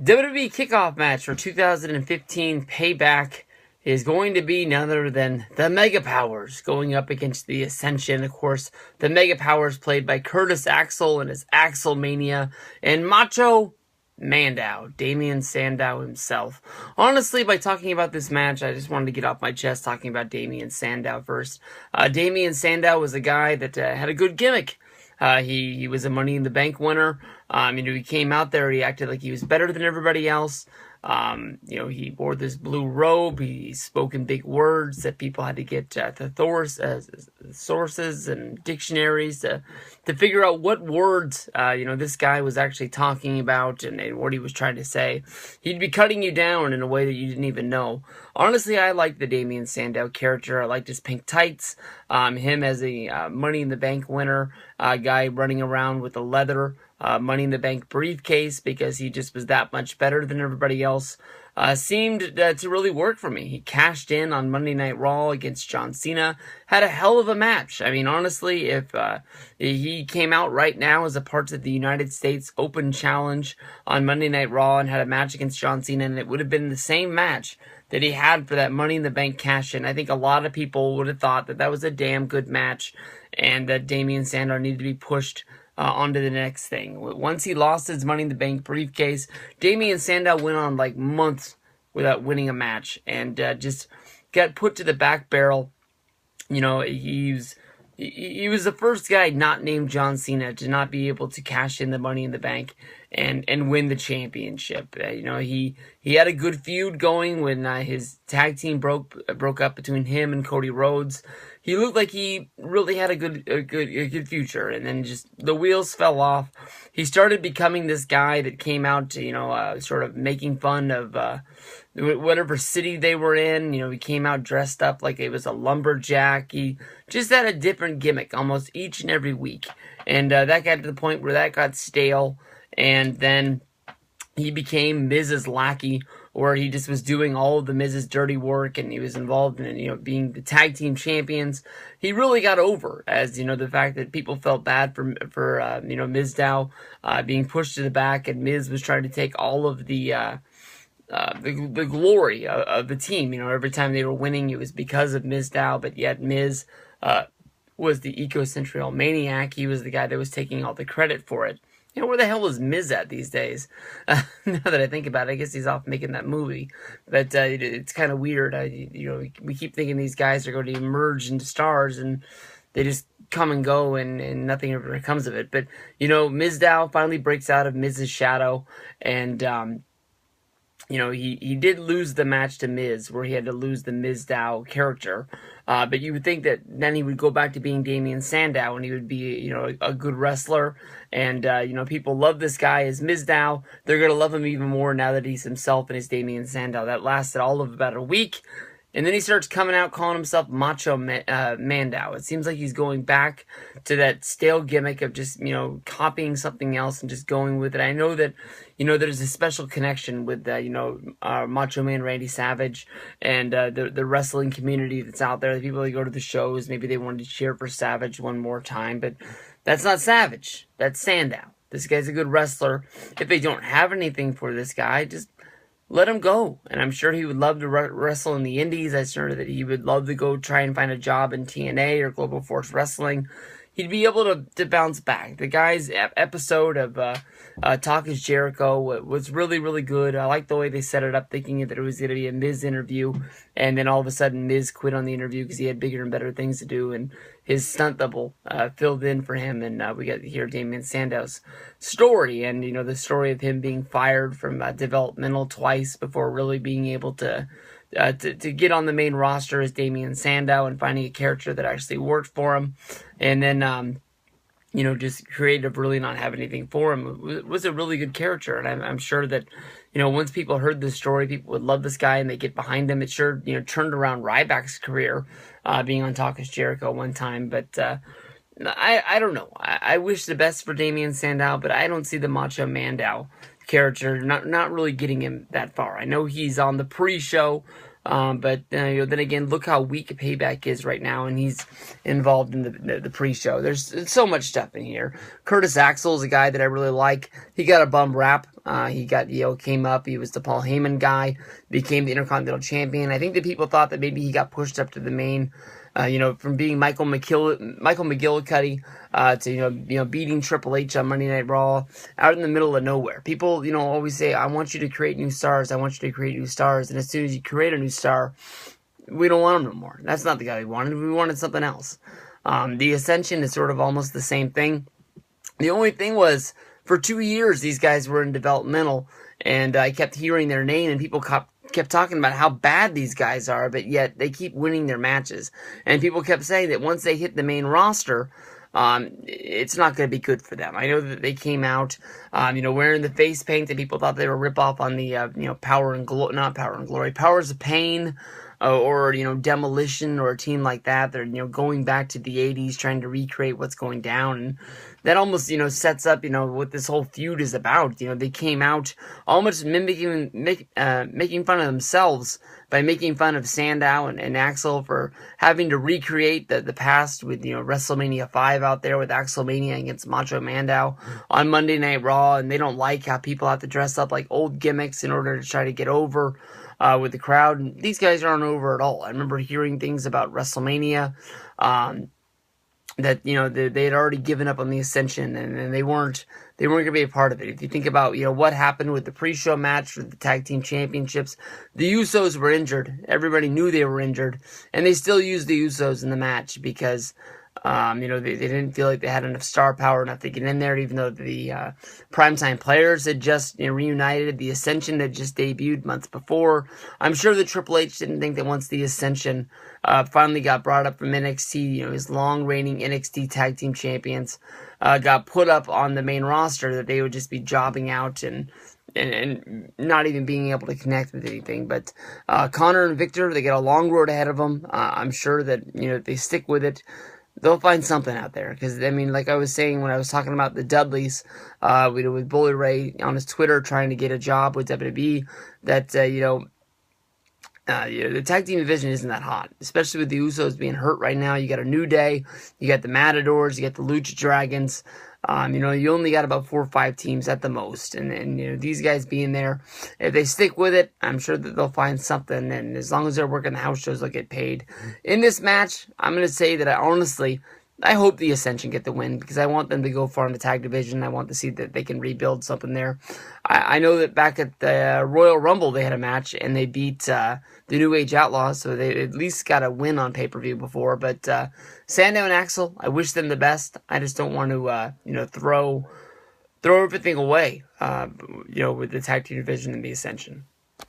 WWE Kickoff match for 2015 Payback is going to be none other than the Mega Powers going up against the Ascension. Of course, the Mega Powers played by Curtis Axel and his Axel Mania, and Macho, Mandow, Damien Sandow himself. Honestly, by talking about this match, I just wanted to get off my chest talking about Damien Sandow first. Damien Sandow was a guy that had a good gimmick. He was a Money in the Bank winner. He came out there, he acted like he was better than everybody else. He wore this blue robe. He spoke in big words that people had to get sources and dictionaries to figure out what words, this guy was actually talking about and what he was trying to say. He'd be cutting you down in a way that you didn't even know. Honestly, I liked the Damien Sandow character. I liked his pink tights. Him as a Money in the Bank winner, guy running around with a leather Money in the Bank briefcase because he just was that much better than everybody else. Seemed to really work for me. He cashed in on Monday Night Raw against John Cena. Had a hell of a match. I mean, honestly, if he came out right now as a part of the United States Open Challenge on Monday Night Raw and had a match against John Cena, and it would have been the same match that he had for that Money in the Bank cash-in, I think a lot of people would have thought that that was a damn good match and that Damien Sandow needed to be pushed onto the next thing. Once he lost his Money in the Bank briefcase, Damien Sandow went on like months without winning a match and just got put to the back barrel. He was the first guy not named John Cena to not be able to cash in the Money in the Bank and win the championship. He had a good feud going when his tag team broke up between him and Cody Rhodes. He looked like he really had a good future, and then just the wheels fell off. He started becoming this guy that came out to sort of making fun of whatever city they were in. He came out dressed up like it was a lumberjack. He just had a different gimmick almost each and every week, and that got to the point where that got stale. And then he became Miz's lackey, or he just was doing all of the Miz's dirty work, and he was involved in, being the tag team champions. He really got over as, the fact that people felt bad for Mizdow being pushed to the back, and Miz was trying to take all of the glory of the team. Every time they were winning, it was because of Mizdow, but yet Miz was the egocentric maniac. He was the guy that was taking all the credit for it. Where the hell is Miz at these days? Now that I think about it, I guess he's off making that movie. But it's kind of weird. We keep thinking these guys are going to emerge into stars, and they just come and go, and nothing ever comes of it. But, Mizdow finally breaks out of Miz's shadow, and he did lose the match to Miz, where he had to lose the Mizdow character. But you would think that then he would go back to being Damien Sandow, and he would be, a good wrestler. And, people love this guy as Mizdow. They're going to love him even more now that he's himself and his Damien Sandow. That lasted all of about a week. And then he starts coming out calling himself Macho Mandow. It seems like he's going back to that stale gimmick of just, copying something else and just going with it. I know that, there's a special connection with, Macho Man Randy Savage and the wrestling community that's out there. The people that go to the shows, maybe they wanted to cheer for Savage one more time, but that's not Savage. That's Sandow. This guy's a good wrestler. If they don't have anything for this guy, just let him go. And I'm sure he would love to wrestle in the indies. I'm sure that he would love to go try and find a job in TNA or Global Force Wrestling. He'd be able to bounce back. The guy's episode of Talk is Jericho was really, really good. I like the way they set it up, thinking that it was going to be a Miz interview. And then all of a sudden, Miz quit on the interview because he had bigger and better things to do. And his stunt double filled in for him. And we got to hear Damien Sandow's story. And, the story of him being fired from developmental twice before really being able to get on the main roster as Damien Sandow and finding a character that actually worked for him. And then, just creative really not have anything for him. It was a really good character. And I'm sure that, once people heard this story, people would love this guy and they get behind him. It sure, turned around Ryback's career, being on Talk is Jericho one time. But I don't know. I wish the best for Damien Sandow, but I don't see the Macho Mandow character not really getting him that far. I know he's on the pre-show But then again, look how weak Payback is right now, and he's involved in the pre-show. There's so much stuff in here. Curtis Axel is a guy that I really like. He got a bum rap. He came up. He was the Paul Heyman guy, became the Intercontinental Champion. I think that people thought that maybe he got pushed up to the main. From being Michael McGillicuddy to beating Triple H on Monday Night Raw out in the middle of nowhere. People always say, "I want you to create new stars. I want you to create new stars." And as soon as you create a new star, we don't want him no more. That's not the guy we wanted. We wanted something else. The Ascension is sort of almost the same thing. The only thing was, for 2 years these guys were in developmental, and I kept hearing their name, and people kept talking about how bad these guys are, but yet they keep winning their matches. And people kept saying that once they hit the main roster, it's not going to be good for them. I know that they came out, wearing the face paint, and people thought they were a ripoff on the, Powers of Pain, or Demolition, or a team like that. They're going back to the 80s, trying to recreate what's going down, and that almost sets up what this whole feud is about. They came out almost making fun of themselves by making fun of Sandow and Axel for having to recreate the past with WrestleMania 5 out there with Axelmania against Macho Mandow on Monday Night Raw, and they don't like how people have to dress up like old gimmicks in order to try to get over with the crowd. And these guys aren't over at all. I remember hearing things about WrestleMania that they had already given up on the Ascension, and they weren't going to be a part of it. If you think about what happened with the pre-show match for the tag team championships, the Usos were injured. Everybody knew they were injured, and they still used the Usos in the match because they didn't feel like they had enough star power enough to get in there, even though the primetime players had just reunited. The Ascension had just debuted months before. I'm sure that Triple H didn't think that once the Ascension finally got brought up from NXT, his long-reigning NXT tag team champions got put up on the main roster, that they would just be jobbing out and not even being able to connect with anything. But Connor and Victor, they got a long road ahead of them. I'm sure that if they stick with it, they'll find something out there. Because, like I was saying when I was talking about the Dudleys, with Bully Ray on his Twitter trying to get a job with WWE, that, the tag team division isn't that hot, especially with the Usos being hurt right now. You got a New Day, you got the Matadors, you got the Lucha Dragons. You only got about 4 or 5 teams at the most, and these guys being there, if they stick with it, I'm sure that they'll find something. And as long as they're working the house shows, they'll get paid. In this match, I'm going to say that I hope the Ascension get the win, because I want them to go far in the tag division. I want to see that they can rebuild something there. I know that back at the Royal Rumble, they had a match, and they beat the New Age Outlaws, so they at least got a win on pay-per-view before. But Sandow and Axel, I wish them the best. I just don't want to, throw everything away, with the tag team division and the Ascension.